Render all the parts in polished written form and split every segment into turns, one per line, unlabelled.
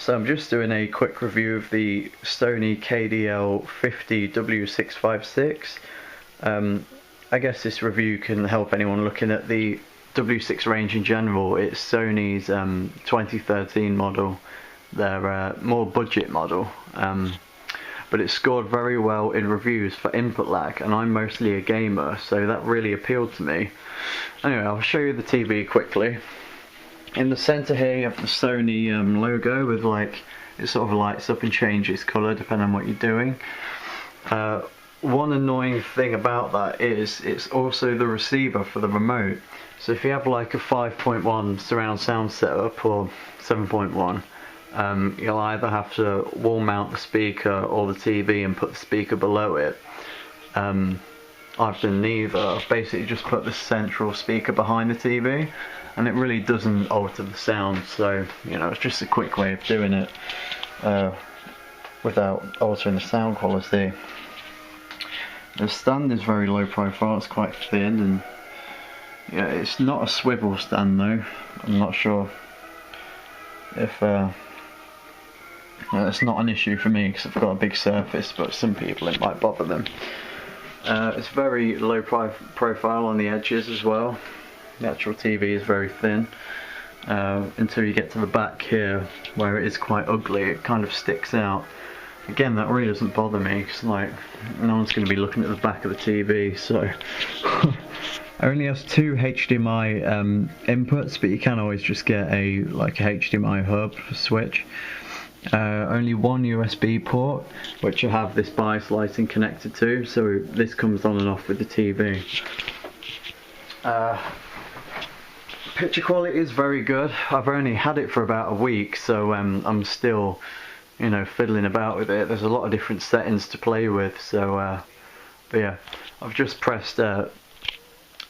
So I'm just doing a quick review of the Sony KDL50W656. I guess this review can help anyone looking at the W6 range in general. It's Sony's 2013 model, their more budget model, but it scored very well in reviews for input lag, and I'm mostly a gamer, so that really appealed to me. Anyway, I'll show you the TV quickly. In the centre here you have the Sony logo with it sort of lights up and changes colour depending on what you're doing. One annoying thing about that is it's also the receiver for the remote. So if you have like a 5.1 surround sound setup or 7.1, you'll either have to wall mount the speaker or the TV and put the speaker below it. I've done neither. I've basically just put the central speaker behind the TV, and it really doesn't alter the sound, so it's just a quick way of doing it without altering the sound quality. The stand is very low profile, it's quite thin, and yeah, it's not a swivel stand though. I'm not sure if it's not an issue for me because I've got a big surface, but some people it might bother them. It's very low profile on the edges as well. The actual TV is very thin until you get to the back here where it is quite ugly. It kind of sticks out. Again, that really doesn't bother me because no one's going to be looking at the back of the TV. So it only has two HDMI inputs, but you can always just get a HDMI hub switch. Only one USB port, which you have this bias lighting connected to, so this comes on and off with the TV. Picture quality is very good. I've only had it for about a week, so I'm still fiddling about with it. There's a lot of different settings to play with, so but yeah, I've just pressed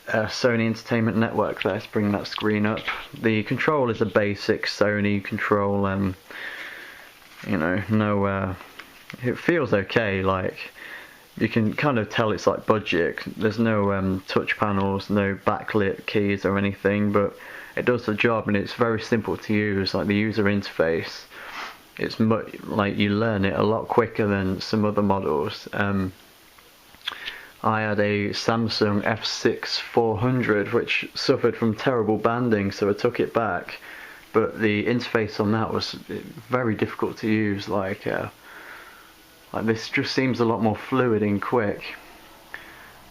Sony Entertainment Network there to bring that screen up. The control is a basic Sony control, it feels okay. You can kind of tell it's budget. There's no touch panels, no backlit keys or anything, but it does the job, and it's very simple to use. The user interface, it's you learn it a lot quicker than some other models. I had a Samsung F6 400 which suffered from terrible banding, so I took it back. But the interface on that was very difficult to use. This just seems a lot more fluid and quick.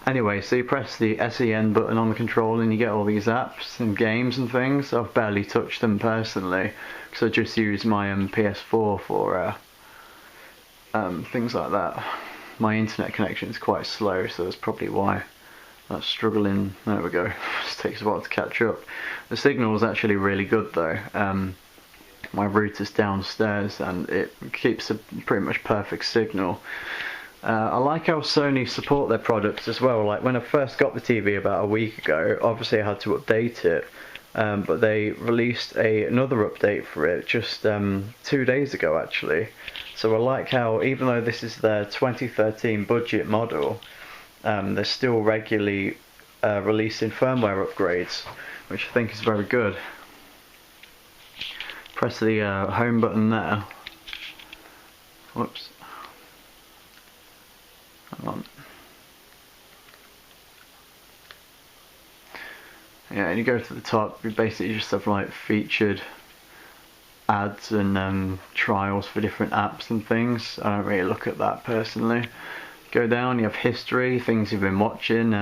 Anyway, so you press the SEN button on the control and you get all these apps and games and things. I've barely touched them personally because I just use my PS4 for things like that. My internet connection is quite slow, so that's probably why that's struggling. There we go. Just takes a while to catch up. The signal is actually really good though. My router's downstairs and it keeps a pretty much perfect signal. I like how Sony support their products as well. When I first got the TV about a week ago, obviously I had to update it, but they released another update for it just 2 days ago actually. So I like how, even though this is their 2013 budget model, they're still regularly releasing firmware upgrades, which I think is very good. Press the home button there. Whoops. Hang on. Yeah, and you go to the top, you basically just have featured ads and trials for different apps and things. I don't really look at that personally. Go down, you have history, things you've been watching,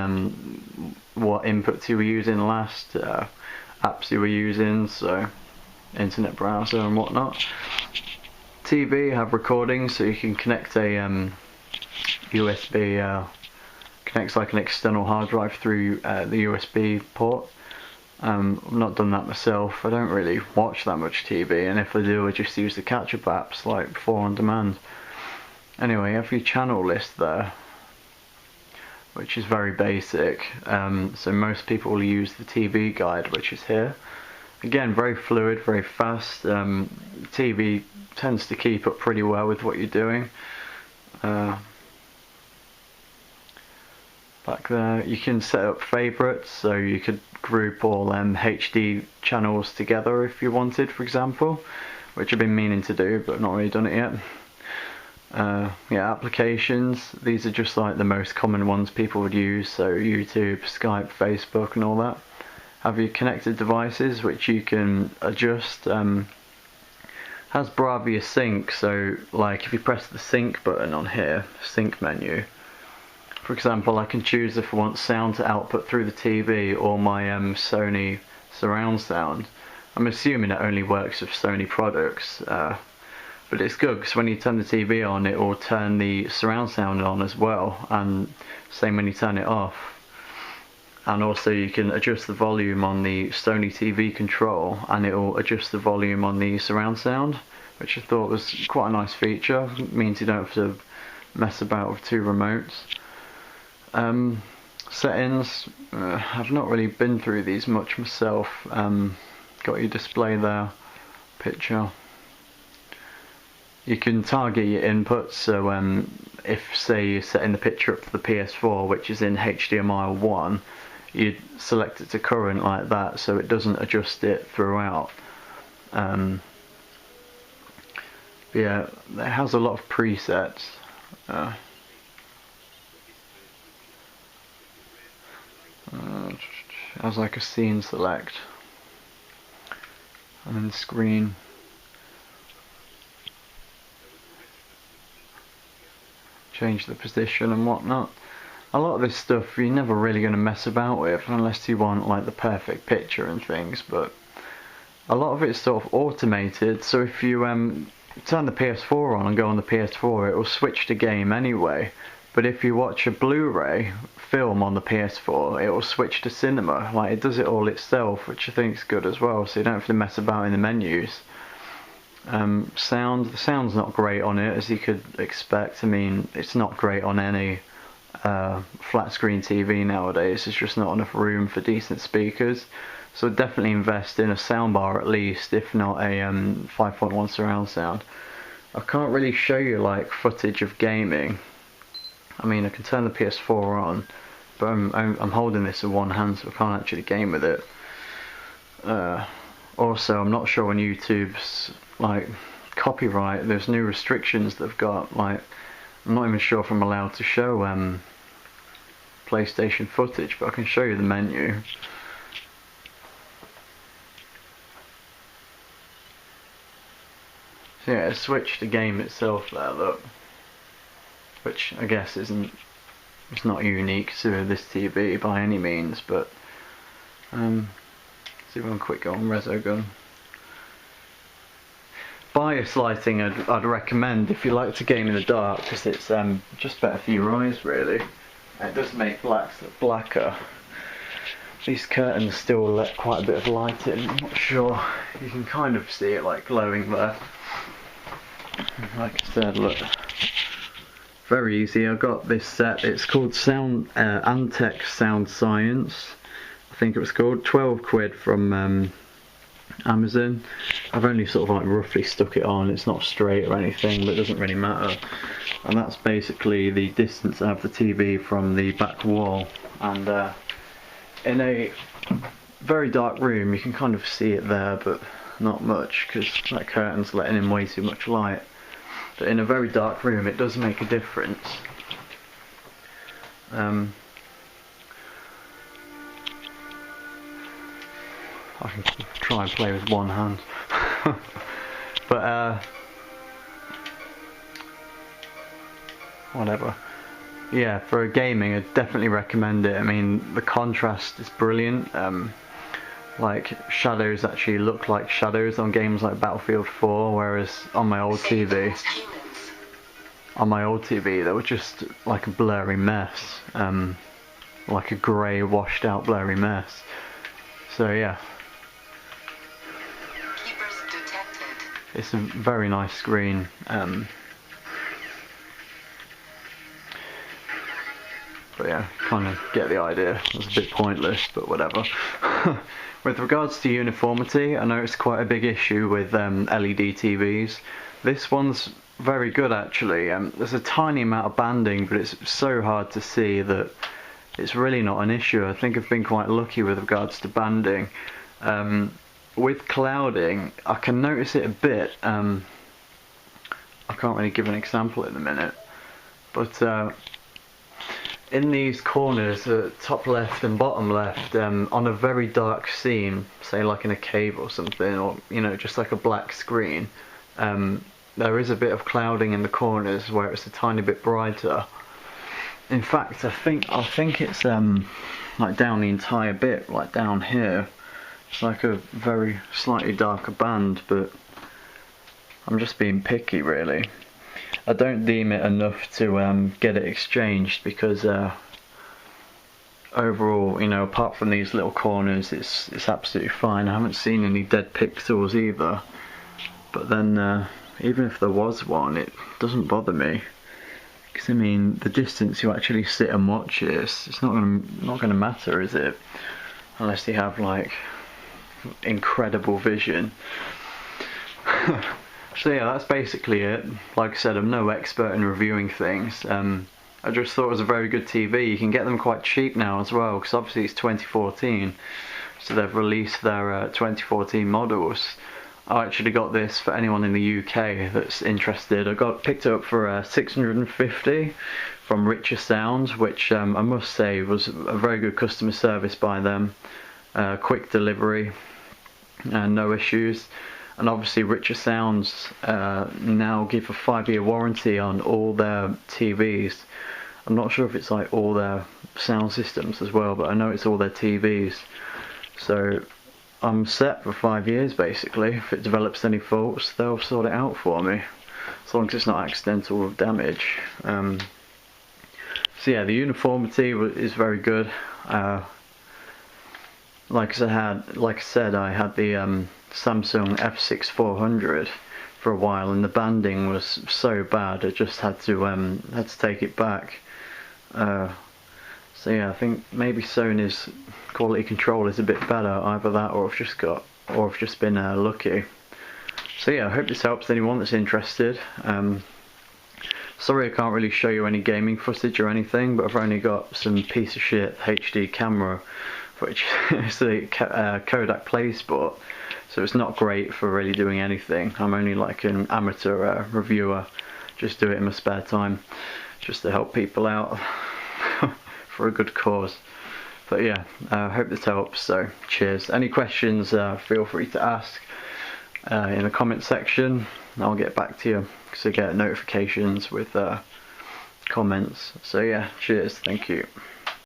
what inputs you were using last, apps you were using, so internet browser and whatnot. TV, you have recordings, so you can connect a USB, connects an external hard drive through the USB port. I've not done that myself. I don't really watch that much TV, and if I do, I just use the catch-up apps like 4 on demand. Anyway, you have your channel list there, which is very basic. So most people will use the TV guide, which is here. Again, very fluid, very fast. TV tends to keep up pretty well with what you're doing. Back there, you can set up favourites, so you could group all HD channels together if you wanted, for example. which I've been meaning to do, but I've not really done it yet. Yeah, applications, these are just like the most common ones people would use, so YouTube, Skype, Facebook and all that. Have your connected devices, which you can adjust. Has Bravia Sync, so like if you press the sync button on here, sync menu, for example, I can choose if I want sound to output through the TV or my Sony surround sound. I'm assuming it only works with Sony products, but it's good because when you turn the TV on, it will turn the surround sound on as well, and same when you turn it off. And also you can adjust the volume on the Sony TV control, and it will adjust the volume on the surround sound, which I thought was quite a nice feature. It means you don't have to mess about with two remotes. Settings, I've not really been through these much myself. Got your display there, picture. You can target your inputs, so if say you're setting the picture up to the PS4, which is in HDMI 1, you'd select it to current like that, so it doesn't adjust it throughout. Yeah, it has a lot of presets. Has like a scene select, and then screen. Change the position and whatnot. A lot of this stuff you're never really going to mess about with unless you want like the perfect picture and things, but a lot of it's sort of automated, so if you turn the PS4 on and go on the PS4, it will switch to game anyway. But if you watch a Blu-ray film on the PS4, it will switch to cinema. Like, it does it all itself, which I think is good as well, so you don't have to mess about in the menus. Sound, the sound's not great on it, as you could expect. I mean, it's not great on any flat screen TV nowadays. There's just not enough room for decent speakers. So definitely invest in a soundbar at least, if not a 5.1 surround sound. I can't really show you like footage of gaming. I mean, I can turn the PS4 on, but I'm holding this with one hand, so I can't actually game with it. Also, I'm not sure on YouTube's like copyright. There's new restrictions they've got. Like, I'm not even sure if I'm allowed to show PlayStation footage, but I can show you the menu. So yeah, it's switched the game itself there, look. Which I guess it's not unique to this TV by any means, but see if I can quick go on Resogun. Bias lighting I'd recommend if you like to game in the dark, because it's just better for your eyes really. It does make blacks look blacker. These curtains still let quite a bit of light in. I'm not sure, you can kind of see it like glowing there. Like I said, look. Very easy. I got this set. It's called Antec Sound Science, I think it was called. 12 quid from Amazon. I've only sort of like roughly stuck it on. It's not straight or anything, but it doesn't really matter. And that's basically the distance I have the TV from the back wall. And in a very dark room, you can kind of see it there, but not much, because that curtain's letting in way too much light. But in a very dark room, it does make a difference. I can try and play with one hand. But whatever. Yeah, for gaming, I'd definitely recommend it. I mean, the contrast is brilliant. Like, shadows actually look like shadows on games like Battlefield 4, whereas on my old TV, they were just like a blurry mess, like a grey, washed out blurry mess. So yeah, it's a very nice screen. But yeah, kind of get the idea. It's a bit pointless, but whatever. With regards to uniformity, I know it's quite a big issue with LED TVs. This one's very good actually. There's a tiny amount of banding, but it's so hard to see that it's really not an issue. I think I've been quite lucky with regards to banding. with clouding, I can notice it a bit. I can't really give an example in a minute, but in these corners, top left and bottom left, on a very dark scene, say like in a cave or something, or just like a black screen, there is a bit of clouding in the corners where it's a tiny bit brighter. In fact, I think it's like down the entire bit, like down here. It's like a very slightly darker band, but I'm just being picky really. I don't deem it enough to get it exchanged, because overall, apart from these little corners, it's absolutely fine. I haven't seen any dead pixels either. But then, even if there was one, it doesn't bother me. Because I mean, the distance you actually sit and watch it, it's not gonna matter, is it? Unless you have like incredible vision. So yeah, that's basically it. Like I said, I'm no expert in reviewing things. I just thought it was a very good TV. You can get them quite cheap now as well, because obviously it's 2014, so they've released their 2014 models. I actually got this for anyone in the UK that's interested. I picked it up for $650 from Richer Sounds, which I must say was a very good customer service by them. Quick delivery, no issues. And obviously Richer Sounds now give a 5-year warranty on all their TVs. I'm not sure if it's like all their sound systems as well, but I know it's all their TVs. So I'm set for 5 years basically. If it develops any faults, they'll sort it out for me, as long as it's not accidental damage. So yeah, the uniformity is very good. Like I said, I had the Samsung F6400 for a while, and the banding was so bad I just had to take it back. So yeah, I think maybe Sony's quality control is a bit better, either that or I've just been lucky. So yeah, I hope this helps anyone that's interested. Sorry I can't really show you any gaming footage or anything, but I've only got some piece of shit HD camera, which is the Kodak PlaySport, so it's not great for really doing anything. I'm only like an amateur reviewer, just do it in my spare time, just to help people out for a good cause. But yeah, I hope this helps, so cheers. Any questions, feel free to ask in the comment section. I'll get back to you, because I get notifications with comments. So yeah, cheers, thank you.